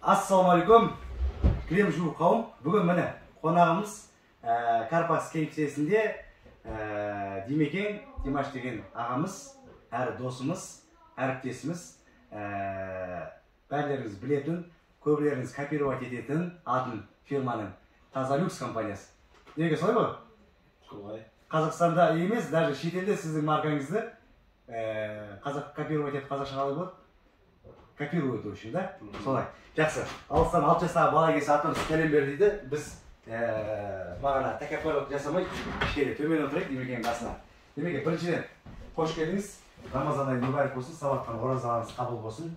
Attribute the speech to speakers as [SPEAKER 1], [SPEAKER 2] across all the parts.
[SPEAKER 1] Ассалаумалейкум, крем жуық қауым. Бүгін міне қонағымыз Карпас кеңсесінде Димекең Димаш деген ағамыз, әрі досымыз, әріптесіміз, бәрлеріңіз білетін, көбілеріңіз копировать ететін атын фирманың Тазалюкс компаниясы. Неге солай ғой?
[SPEAKER 2] Солай.
[SPEAKER 1] Қазақстанда емес, даже шетелде сіздің маркаңызды копировать етіп қазақша қалай болады? Копирует очень, да? Солай. Жақсы. Алыстан 6 жастағы бала келсе атын сәлем бер дейді. Біз бағана тәкаппарлық жасамай, кішкене төмен отырайық Димекеңнің қасына. Демеке, біріншіден қош келдіңіз. Рамазан айы мүбәрәк болсын, сауатқан оразаларыңыз қабыл болсын.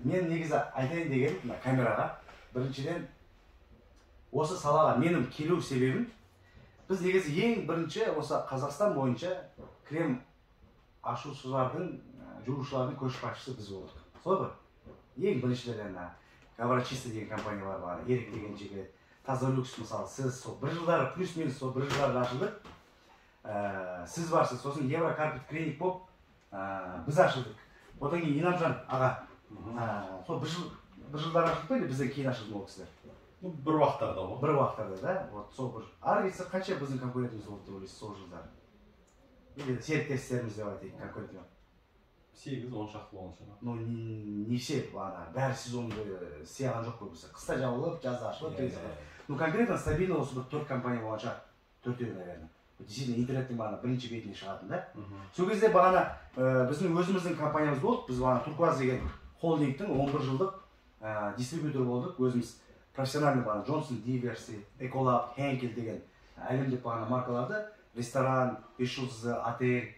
[SPEAKER 1] Мен негізі айтайын деген камераға, біріншіден осы салаға менің келу себебім, біз негізі ең бірінші осы Қазақстан бойынша крем ашушылардың, жуушылардың көшбасшысы біз болдық. Солай ғой? Ең біріншілерден Гаврачиста деген компания бар, Ерік деген жігіт, Тазалюкс мысалы, сіз сол бір жылдары, плюс-минус сол бір жылдары ашылдық. Сіз барсыз, сосын Еврокарпет клиник болып, біз ашылдық. Одан кейін Инамжан аға, сол бір жылдары ашылды или бізден кейін ашылды ол кісілер?
[SPEAKER 2] Бір уақыттарда ғой.
[SPEAKER 1] Бір уақыттарда, да? Сол бір. Ары кетсе қанша біздің конкурентіміз болды деп ойлайсыз сол жылдары? Или серіктестеріміз деп айтайық, конкурентіміз?
[SPEAKER 2] 8-10 шақты болған шығар.
[SPEAKER 1] Ну, неше, бәрі сезонды сияған жоқ қой бізде. Қыста жабылып, жазда ашылып, ну, конкретно стабильно осы бір 4 компания болған шығар. 4-еу, наверное. Действительно, интернеттің бағана бірінші бетіне шығатын, да? Сол кезде бағана біздің өзіміздің компаниямыз болды. Біз бағана Туркуаз деген холдингтің 11 жылдық дистрибьютор болдық. Өзіміз профессиональный бағана Джонсон, Диверси, Эколаб, Хенкель деген әлемдік бағана маркаларды ресторан, 5 жұлдызды отель,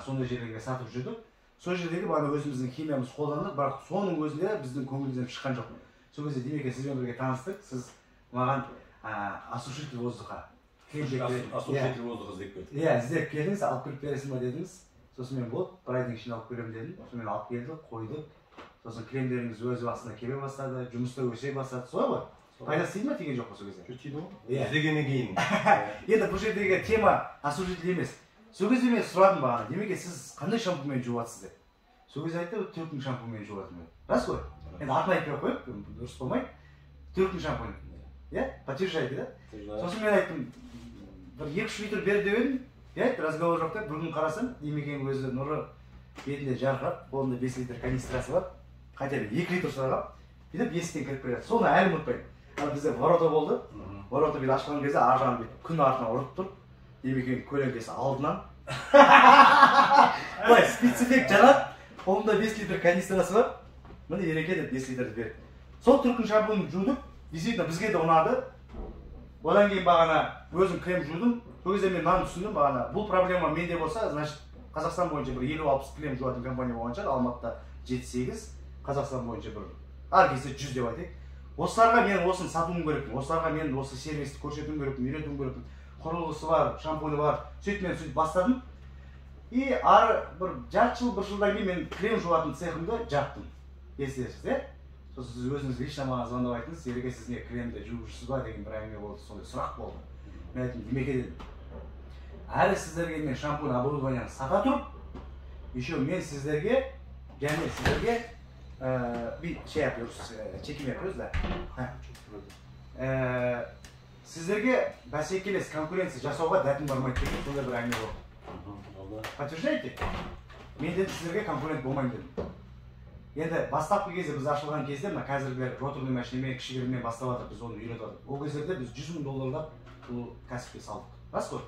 [SPEAKER 1] сондай жерлерге сатып жүрдік. Сол жердегі бағана өзіміздің химиямыз қолдандық, бірақ соның өзінде біздің көңілімізден шыққан жоқ. Сол кезде Димеке сізбен бірге таныстық, сіз маған осушитель воздуха,
[SPEAKER 2] осушитель воздуха іздеп келдіңіз.
[SPEAKER 1] Иә, іздеп келдіңіз, алып келіп бересің ба дедіңіз. Сосын мен болды, бір айдың ішінде алып келемін дедім. Сосын мен алып келдік, қойдық. Сосын кремдеріңіз өз уақытысында келе бастады, жұмыста өсе бастады. Солай ғой? Пайдасы тиді ме, тиген жоқ па сол кезде?
[SPEAKER 2] Тиді ғой. Іздегеннен кейін.
[SPEAKER 1] Енді бұл жердегі тема осушитель емес. Сол кезде мен сұрадым бағана, Демеке, сіз қандай шампунмен жуасыз деп. Сол кезде айтты, Түрктің шампунмен жуатым деп. Рас қой? Енді атын айтпай қойып, дұрыс болмайды. Түрктің шампуны. Иә? Подтверждайте, да? Сосын мен айттым, бір 2-3 литр бер деп едім, разговор жоқ деп, бір күн қарасам, Демекенің өзі нұры бетінде жарқырап, қолында 5 литр канистрасы бар. Хотя 2 литр сұрағам, бүйтіп есіктен кіріп келеді. Соны әлі ұмытпаймын. Бізде ворота болды. Ворота бүйтіп ашқан кезде ар жағын бүйтіп күн артынан ұрып тұр. Демекенің көлеңкесі алдынан. Былай специфик жанады. Қолымда 5 литр канистрасы бар. Міне Ереке деп 5 литрді берді. Сол Түрктің шампунын жудық. Действительно, бізге де ұнады. Одан кейін бағана өзім крем жудым. Сол кезде мен мынаны түсіндім бағана. Бұл проблема менде болса, значит, Қазақстан бойынша бір 50-60 крем жуатын компания болған шығар. Алматыда 7-8, Қазақстан бойынша бір ар кезде 100 деп айтайық. Осыларға мен осын сатуым керекпін. Осыларға мен осы сервисті көрсетуім керекпін, үйретуім керекпін. Құрылғысы бар, шампуны бар. Сөйтіп мен сөйтіп бастадым. И ары бір жарты жыл, бір жылдан кейін мен крем жуатын цехымды жаптым. Естерсіз, сосын сіз өзіңіз лично маған звондап айттыңыз, Ереке, сіз не кремді жуғышсыз ба деген бір әңгіме болды, сондай сұрақ болды. Мен айттым, Демеке дедім. Әрі сіздерге мен шампунь оборудованияны сата тұрып, еще мен сіздерге, және сіздерге чеким yapıyoruz da. Сіздерге бәсекелес конкуренция жасауға дәтім бармайды деген сондай бір әңгіме болды. Подтверждайте? Мен дедім сіздерге конкурент болмайын дедім. Енді бастапқы кезде біз ашылған кезде, мына қазіргілер роторный машинамен, кішігіріммен бастап жатыр, біз оны үйретіп жатырмыз. Ол кездерде біз $100,000 бұл кәсіпке салдық. Рас қой?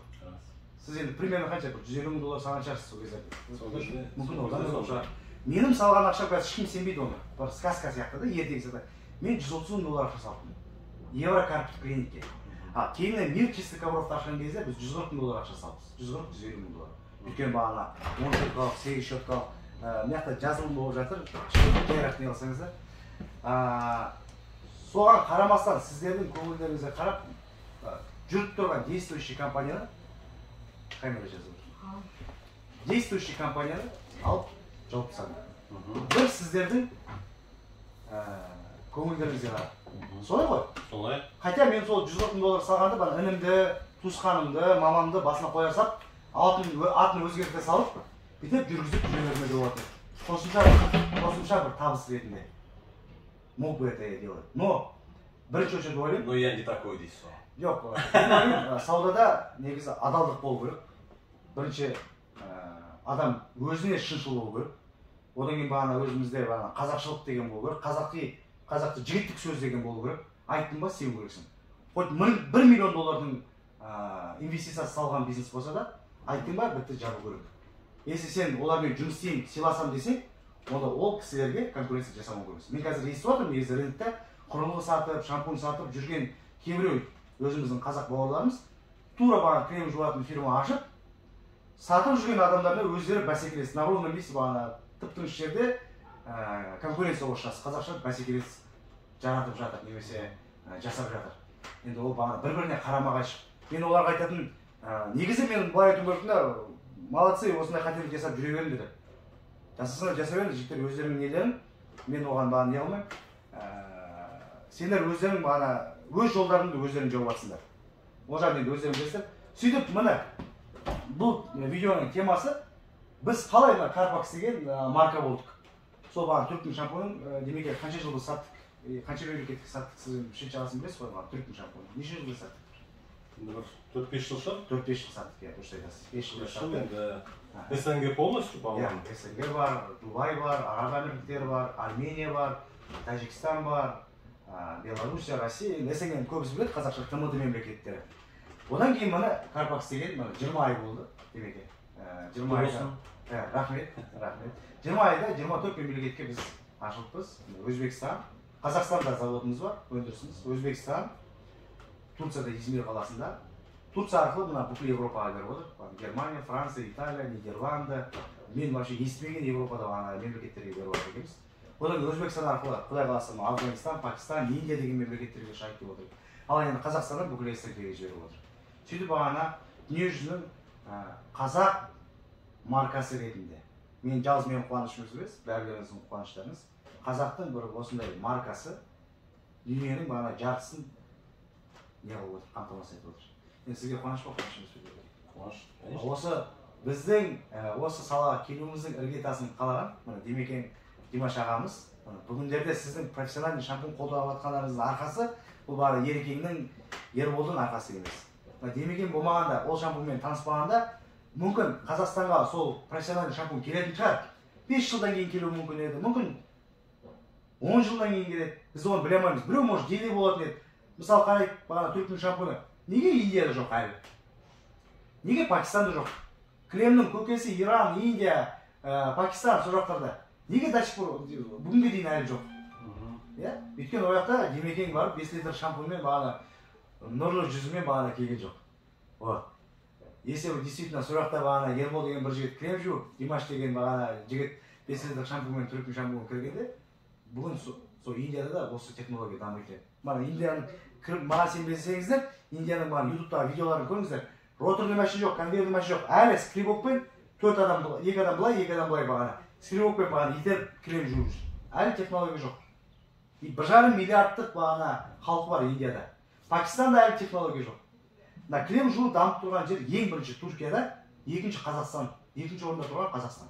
[SPEAKER 1] Сіз енді примерно қанша $150,000 салған шығарсыз сол кездерде? Мүмкін одан да жоқ шығар. Менің салған ақшам қазір ешкім сенбейді оны. Бір сказка сияқты да, ертегі сияқты. Мен $130,000 ақша салдым. Еврокарпет клиникке. Кейіннен мир чистый ковровты ашқан кезде біз $140,000 ақша салдық. $140-150,000. Өйткені бағана 10 щеткалық, 8 щеткалық, мына жазылым болып жатыр. Жайрақ не қылсаңыздар. Соған қарамастан сіздердің көңілдеріңізге қарап жүріп тұрған действующий компанияны камера жазып отыр. Действующий компанияны алып жауып тастадым. Бір сіздердің көңілдеріңізге қарап. Солай ғой?
[SPEAKER 2] Солай.
[SPEAKER 1] Хотя мен сол $140,000 салғанды, бана інімді, туысқанымды, мамамды басына қоя сап, атын өзгерте салып, бүйтіп жүргізіп жүре бермеуге болады. Қосымша бір табыс ретінде. мог бы это делать. Но бірінші очередь ойлаймын.
[SPEAKER 2] Но я не такой дейсіз.
[SPEAKER 1] Жоқ, саудада негізі адалдық болу керек. Бірінші адам өзіне шыншыл болу керек. Одан кейін бағана өзімізде қазақшылық деген болу керек. Қазақты жігіттік сөз деген болу керек. Айттың ба, сену керексің. Хоть $1 миллион инвестициясы салған бизнес болса да, айттың ба, бітті жабу керек. Если сен олармен жұмыс істеймін, сыйласам десең, онда ол кісілерге конкуренция жасамау керексің. Мен қазір естіп отырмын, негізі рынокта құрылғы сатып, шампунь сатып жүрген кейбіреу өзіміздің қазақ бауырларымыз тура бағана крем жуатын фирма ашып, сатып жүрген адамдарына өздері бәсекелес. На ровном месте бағана тып-тыныш жерде конкуренция орысшасы, қазақша бәсекелес жаратып жатыр, немесе жасап жатыр. Енді ол бағана бір-біріне қарама-қайшы. Мен оларға айтатын, негізі мен былай айтуым керекпін да, молодцы, осындай қателік жасап жүре берін деді. Жасасаңдар жасай беріңдер, жігіттер өздерінің нелерін, мен оған бағана не қылмаймын. Сендер өздерің бағана өз жолдарыңды өздерің жауып жатсыңдар. Ол жағын енді өздерің білесіздер. Сөйтіп міне бұл видеоның темасы біз қалай Carpax деген марка болдық. Сол бағана түріктің шампунын демекте қанша жыл біз саттық, қанша мемлекетке саттық, сіз үшінші ағасын білесіз ғой бағана түріктің шампунын. Неше жыл саттық?
[SPEAKER 2] 4-5 жыл шығар?
[SPEAKER 1] 4-5 жыл саттық, иә, дұрыс айтасыз. 5 жыл саттық.
[SPEAKER 2] СНГ полностью, по-моему.
[SPEAKER 1] СНГ бар, Дубай бар, Араб Әмірліктері бар, Армения бар, Тәжікстан бар, Белоруссия, Россия, СНГ-ның көбісі біледі, қазақша ТМД мемлекеттері. Одан кейін міне Carpax деген 20 ай болды, демекте. 20 айда. Рахмет, рахмет. 20 айда 24 мемлекетке біз ашылыппыз. Өзбекстан, Қазақстанда заводымыз бар, өндірісіміз. Өзбекстан, Турцияда Измир қаласында. Турция арқылы мына бүкіл Европаға беріп отыр. Германия, Франция, Италия, Нидерланды. Мен вообще естімеген Европада мемлекеттерге беріп отыр екенбіз. Одан Өзбекстан арқылы Құдай қаласа Афганистан, Пакистан, Индия деген мемлекеттерге шайып деп отыр. Ал енді Қазақстаннан бүкіл СНГ-ге жіберіп отыр. Сөйтіп бағана дүниежүзінің қазақ маркасы ретінде. Мен жалғыз менің қуанышым емес, бәрілеріңіздің қуаныштарыңыз. Қазақтың бір осындай маркасы дүниенің бағана жартысын не қылып отыр, қамтамасыз етіп отыр. Мен сізге қуаныш па, қуаныш? Осы біздің осы салаға келуіміздің іргетасын қалаған, Демекен Димаш ағамыз, бүгіндерде сіздің профессиональный шампунь қолданып жатқандарыңыздың арқасы, бұл бары Ерекеңнің, Ерболдың арқасы емес. Демекен болмағанда, ол шампуньмен таныспағанда, мүмкін Қазақстанға сол профессиональный шампунь келетін шығар. 5 жылдан кейін келуі мүмкін еді, мүмкін 10 жылдан кейін келеді. Біз оны біле алмаймыз. Біреу может деле болатын еді. Мысалы қарайық, бағана түріктің шампуні. Неге Индияда жоқ әлі? Неге Пакистанда жоқ? Кремнің көкесі Иран, Индия, Пакистан сол жақтарда. Неге до сих пор бүгінге дейін әлі жоқ? Өйткені ол жақта Демекен барып 5 литр шампуньмен бағана нұрлы жүзімен бағана келген жоқ. Если вы действительно сол жақта бағана Ербол деген бір жігіт крем жу, Димаш деген бағана жігіт 5 литр шампуньмен түріктің шампуньмен кіргенде, бүгін сол Индияда да осы технология дамиды. Индияның маған сенбесеңіздер, Индияның бар ютубтағы видеоларын көріңіздер. Роторный машин жоқ, конвейерный машин жоқ. Әлі скребокпен 2 адам былай, 2 адам былай бағана. Скребокпен бағана итеріп крем жуып жүр. Әлі технология жоқ. 1,5 миллиардтық бағана халқы бар Индияда. Пакистанда әлі технология жоқ. Крем жуу дамып тұрған жер ең бірінші Түркияда, екінші Қазақстан, екінші орында тұрған Қазақстан.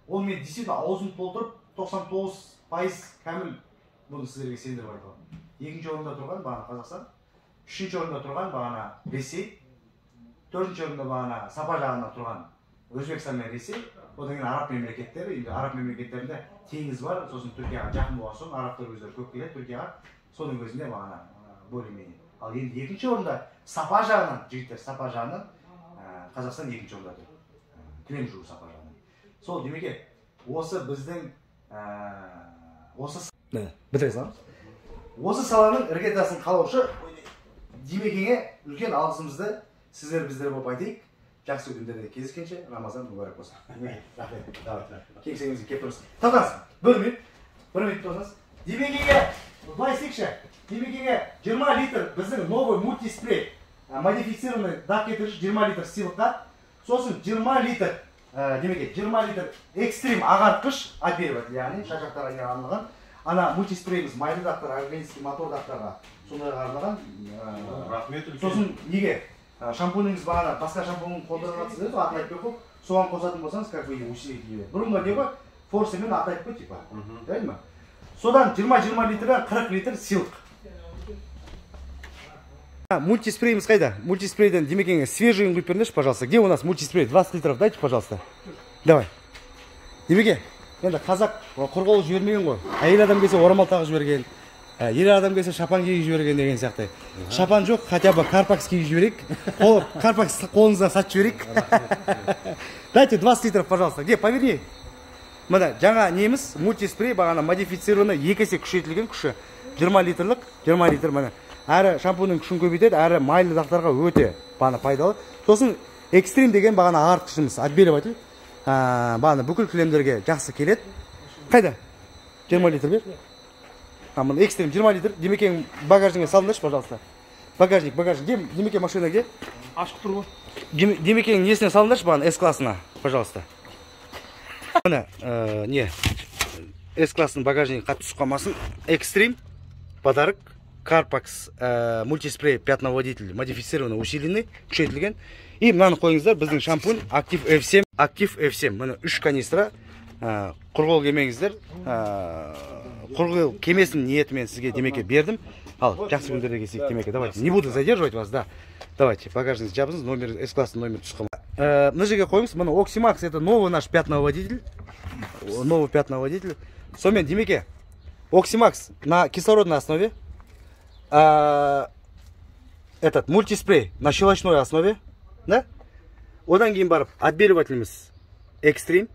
[SPEAKER 1] Ол мен действительно аузын толтырып 99% кәміл бұны сіздерге сендіріп айтамын. Екінші орында тұрған бағана Қазақстан, үшінші орында тұрған бағана Ресей, төртінші орында бағана сапа жағында тұрған Өзбекстан мен Ресей, одан кейін араб мемлекеттері, енді араб мемлекеттерінде теңіз бар, сосын Түркияға жақын болған соң арабтар өздері көп келеді Түркияға, соның өзінде бағана более-менее. Ал енді екінші орында сапа жағынан, жігіттер сапа жағынан Қазақстан екінші орында тұр. Крем жуу сапа жағынан. Сол демеке, осы біздің бітіре саламыз. Осы саланың іргетасын қалаушы Демекеңе үлкен алғысымызды сіздер біздер болып айтайық. Жақсы күндерде кездескенше Рамазан мүбәрәк болсын. Рахмет. Кеңсеңізге келіп тұрыңыз. Тоқтаңыз. 1 минут тұрыңыз. Демекеңе былай істейікші. Демекеңе 20 литр біздің новый мультиспрей модифицированный дақ кетіргіш 20 литр сыйлыққа. Сосын 20 литр демеке 20 литр экстрим ағартқыш обервать, яғни шашақтарға арналған. Ана мультиспрейіміз майлы дақтар, органический мотор дақтарға сондайға арналған.
[SPEAKER 2] Рахмет үлкен.
[SPEAKER 1] Сосын неге шампуніңіз бағана басқа шампунын қолданатсыз еді, атайып көп, соған қосатын болсаңыз, как бы усилить ее. Бұрынғы не ғой, форсымен атайып қой, типа. Дәл ма? содан 20 литрі 40 литр силқ. Мультиспрейіміз қайда? Мультиспрейден Демекеңе свежийін құйып беріңдерші, пожалуйста. Где у нас мультиспрей? 20 литров дайте, пожалуйста. Давай. Демеке, енді қазақ құрғау жібермеген ғой. Әйел адам келсе орамал тағып жіберген. Ер адам келсе шапан киіп жіберген деген сияқты. Шапан жоқ, хотя бы карпакс киіп жіберейік. Карпакс қолыңызға сатып жіберейік. Дайте 20 литров, пожалуйста. Где, поверни. Мына жаңа неміз мультиспрей бағана модифицированный 2 есе күшейтілген күші. 20 литрлік, 20 литр мына. Әрі шампунның күшін көбейтеді, әрі майлы дақтарға өте бағана пайдалы. Сосын экстрим деген бағана ағартқышымыз, отбеливатель. Бағана бүкіл кілемдерге жақсы келеді. Қайда? 20 литр бер. Мына экстрим 20 литр. Демекең багажыңа салыңдаршы, пожалуйста. Багажник. Демеке машина где?
[SPEAKER 3] Ашық тұр ғой.
[SPEAKER 1] Демекең несіне салыңдаршы бағана S-классына, пожалуйста. Мына не? S-классының багажнигі қатты түсіп қалмасын. Экстрим подарок. Карпакс мультиспрей пятноводитель модифицированный, усиленный, күшейтілген. И мынаны қойыңыздар, біздің шампунь Актив F7. Актив F7. Мына 3 канистра. Құрғыл кемеңіздер. Құрғыл кемесінің ниетімен сізге Демеке бердім. Ал, жақсы күндерде келсек Демеке, давайте. Не буду задерживать вас, да. Давайте, багажыңызды жабыңыз, номер S-классный номер түсіп қалмайды. Мына жерге қойыңыз. Мына Oxymax это новый наш пятноводитель. Новый пятноводитель. Сонымен Демеке, Oxymax на кислородной основе. Этот мультиспрей на щелочной основе, да? Одан кейін барып отбеливателіміз Extreme,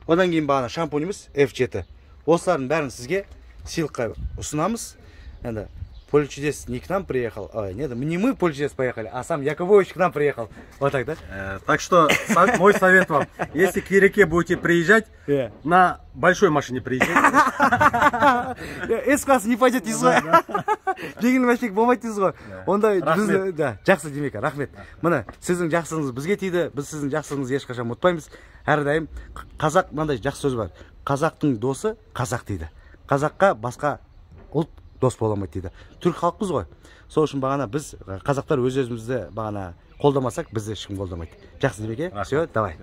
[SPEAKER 1] одан кейін бағана шампуніміз F7. Осылардың бәрін сізге сыйлыққа ұсынамыз. Енді Поле чудес не к нам приехал, нет, не мы Поле чудес поехали, а сам Яковлевич к нам приехал. Вот так, да?
[SPEAKER 3] Так что мой совет вам, если к реке будете приезжать, на большой машине приезжайте.
[SPEAKER 1] S-класс не пойдет дейсіз ғой. Жеңіл мәшек болмайды дейсіз ғой. Онда біз жақсы Демеке, рахмет. Мына сіздің жақсылығыңыз бізге тиді, біз сіздің жақсылығыңызды ешқашан ұмытпаймыз. Әрдайым қазақ мынандай жақсы сөз бар. Қазақтың досы қазақ дейді. Қазаққа басқа ұлт дос бола алмайды дейді. Түрік халықпыз ғой. Сол үшін бағана біз қазақтар өз-өзімізді бағана қолдамасақ, бізді ешкім қолдамайды. Жақсы Демеке. Все, давай.